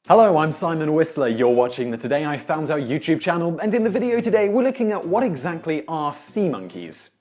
Hello, I'm Simon Whistler. You're watching the Today I Found Out YouTube channel, and in the video today we're looking at what exactly are sea monkeys.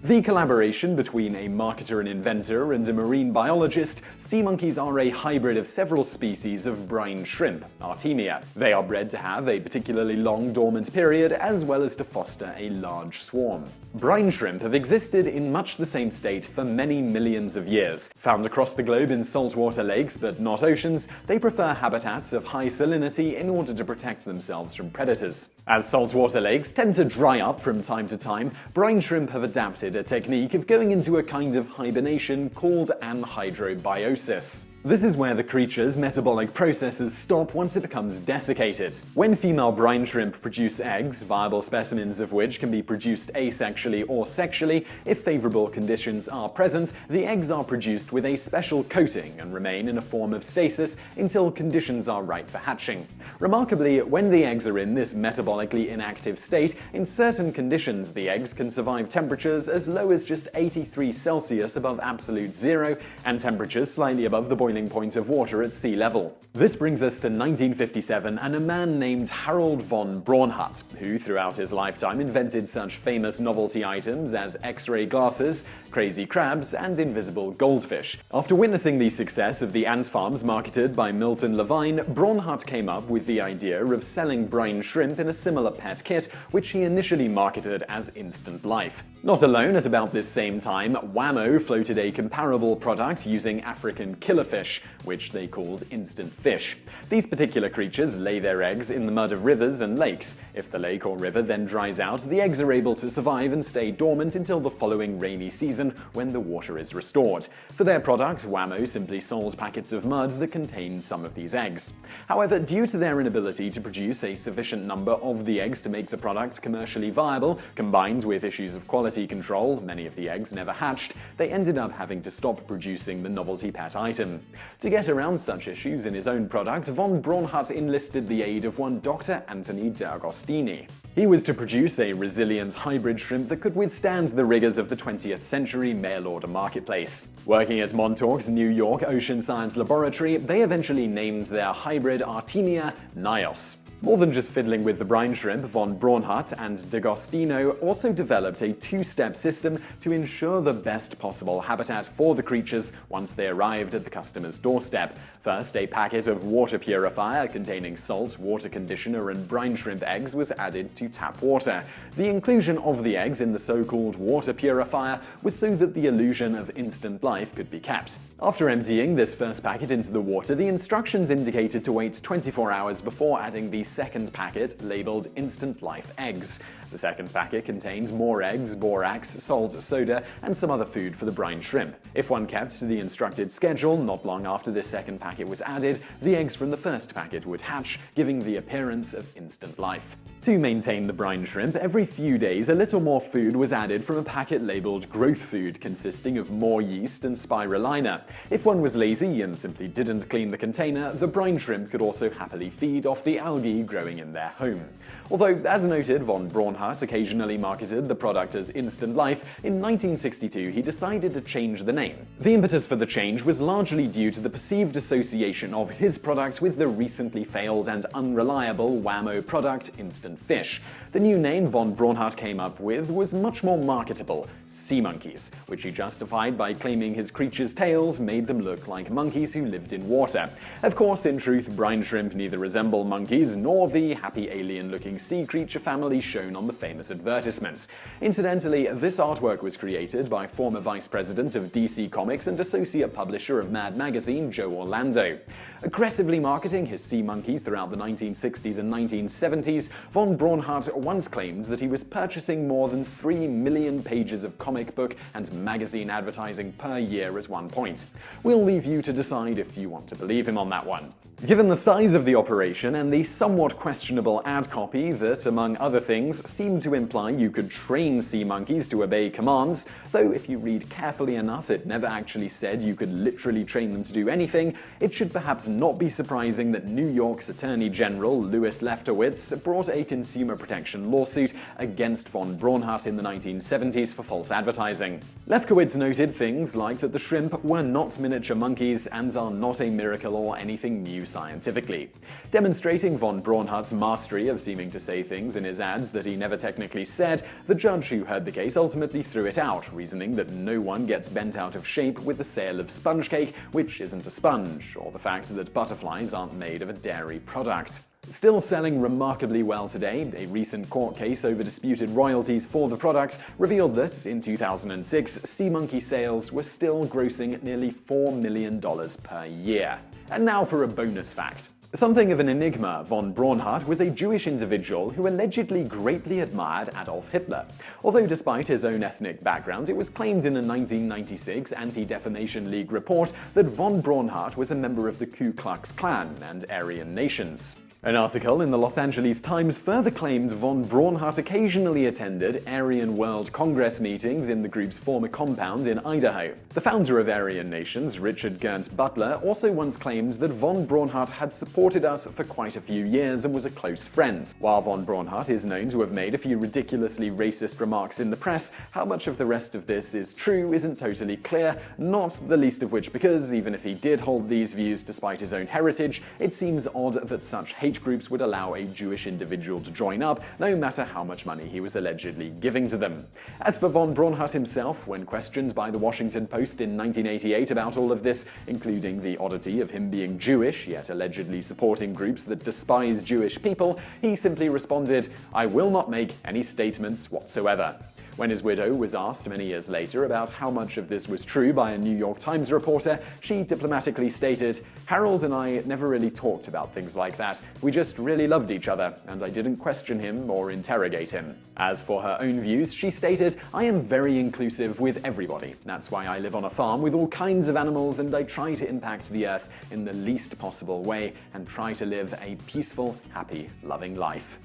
The collaboration between a marketer and inventor and a marine biologist, sea monkeys are a hybrid of several species of brine shrimp, Artemia. They are bred to have a particularly long dormant period, as well as to foster a large swarm. Brine shrimp have existed in much the same state for many millions of years. Found across the globe in saltwater lakes but not oceans, they prefer habitats of high salinity in order to protect themselves from predators. As saltwater lakes tend to dry up from time to time, brine shrimp have adapted a technique of going into a kind of hibernation called anhydrobiosis. This is where the creature's metabolic processes stop once it becomes desiccated. When female brine shrimp produce eggs, viable specimens of which can be produced asexually or sexually, if favorable conditions are present, the eggs are produced with a special coating and remain in a form of stasis until conditions are right for hatching. Remarkably, when the eggs are in this metabolically inactive state, in certain conditions the eggs can survive temperatures as low as just 83 Celsius above absolute zero and temperatures slightly above the boiling point of water at sea level. This brings us to 1957 and a man named Harold von Braunhut, who throughout his lifetime invented such famous novelty items as X-ray glasses, crazy crabs, and invisible goldfish. After witnessing the success of the ant farms marketed by Milton Levine, Braunhut came up with the idea of selling brine shrimp in a similar pet kit, which he initially marketed as Instant Life. Not alone, at about this same time, Wham-O floated a comparable product using African killifish, which they called Instant Fish. These particular creatures lay their eggs in the mud of rivers and lakes. If the lake or river then dries out, the eggs are able to survive and stay dormant until the following rainy season when the water is restored. For their product, Wham-O simply sold packets of mud that contained some of these eggs. However, due to their inability to produce a sufficient number of the eggs to make the product commercially viable, combined with issues of quality control, many of the eggs never hatched, they ended up having to stop producing the novelty pet item. To get around such issues in his own product, von Braunhut enlisted the aid of one Dr. Anthony D'Agostini. He was to produce a resilient hybrid shrimp that could withstand the rigors of the 20th century mail-order marketplace. Working at Montauk's New York Ocean Science Laboratory, they eventually named their hybrid Artemia Nios. More than just fiddling with the brine shrimp, von Braunhut and D'Agostino also developed a two-step system to ensure the best possible habitat for the creatures once they arrived at the customer's doorstep. First, a packet of water purifier containing salt, water conditioner, and brine shrimp eggs was added to tap water. The inclusion of the eggs in the so-called water purifier was so that the illusion of instant life could be kept. After emptying this first packet into the water, the instructions indicated to wait 24 hours before adding the second packet, labeled Instant Life Eggs. The second packet contained more eggs, borax, salt, soda, and some other food for the brine shrimp. If one kept to the instructed schedule, not long after this second packet was added, the eggs from the first packet would hatch, giving the appearance of instant life. To maintain the brine shrimp, every few days a little more food was added from a packet labeled growth food, consisting of more yeast and spirulina. If one was lazy and simply didn't clean the container, the brine shrimp could also happily feed off the algae growing in their home. Although, as noted, von Braunhut occasionally marketed the product as Instant Life, in 1962 he decided to change the name. The impetus for the change was largely due to the perceived association of his product with the recently failed and unreliable Wham-O product, Instant Fish. The new name von Braunhut came up with was much more marketable, sea monkeys, which he justified by claiming his creatures' tails made them look like monkeys who lived in water. Of course, in truth, brine shrimp neither resemble monkeys nor the happy alien-looking sea creature family shown on the famous advertisements. Incidentally, this artwork was created by former vice president of DC Comics and associate publisher of Mad Magazine, Joe Orlando. Aggressively marketing his sea monkeys throughout the 1960s and 1970s, von Braunhut once claimed that he was purchasing more than 3 million pages of comic book and magazine advertising per year at one point. We'll leave you to decide if you want to believe him on that one. Given the size of the operation and the somewhat questionable ad copy that, among other things, seemed to imply you could train sea monkeys to obey commands, though if you read carefully enough it never actually said you could literally train them to do anything, it should perhaps not be surprising that New York's Attorney General Louis Lefkowitz brought a consumer protection lawsuit against von Braunhut in the 1970s for false advertising. Lefkowitz noted things like that the shrimp were not miniature monkeys and are not a miracle or anything new scientifically. Demonstrating von Braunhut's mastery of seeming to say things in his ads that he never technically said, the judge who heard the case ultimately threw it out, reasoning that no one gets bent out of shape with the sale of sponge cake, which isn't a sponge, or the fact that butterflies aren't made of a dairy product. Still selling remarkably well today, a recent court case over disputed royalties for the product revealed that, in 2006, sea monkey sales were still grossing nearly $4 million per year. And now for a bonus fact. Something of an enigma, von Braunhut was a Jewish individual who allegedly greatly admired Adolf Hitler. Although despite his own ethnic background, it was claimed in a 1996 Anti-Defamation League report that von Braunhut was a member of the Ku Klux Klan and Aryan Nations. An article in the Los Angeles Times further claimed von Braunhut occasionally attended Aryan World Congress meetings in the group's former compound in Idaho. The founder of Aryan Nations, Richard Gernst Butler, also once claimed that von Braunhut had supported us for quite a few years and was a close friend. While von Braunhut is known to have made a few ridiculously racist remarks in the press, how much of the rest of this is true isn't totally clear, not the least of which because, even if he did hold these views despite his own heritage, it seems odd that such hate groups would allow a Jewish individual to join up, no matter how much money he was allegedly giving to them. As for von Braunhut himself, when questioned by the Washington Post in 1988 about all of this, including the oddity of him being Jewish, yet allegedly supporting groups that despise Jewish people, he simply responded, "I will not make any statements whatsoever." When his widow was asked many years later about how much of this was true by a New York Times reporter, she diplomatically stated, "Harold and I never really talked about things like that. We just really loved each other, and I didn't question him or interrogate him." As for her own views, she stated, "I am very inclusive with everybody. That's why I live on a farm with all kinds of animals, and I try to impact the earth in the least possible way and try to live a peaceful, happy, loving life."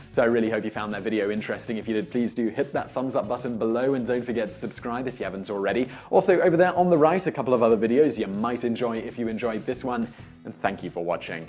So I really hope you found that video interesting. If you did, please do hit that thumbs up button below and don't forget to subscribe if you haven't already. Also, over there on the right, a couple of other videos you might enjoy if you enjoyed this one, and thank you for watching.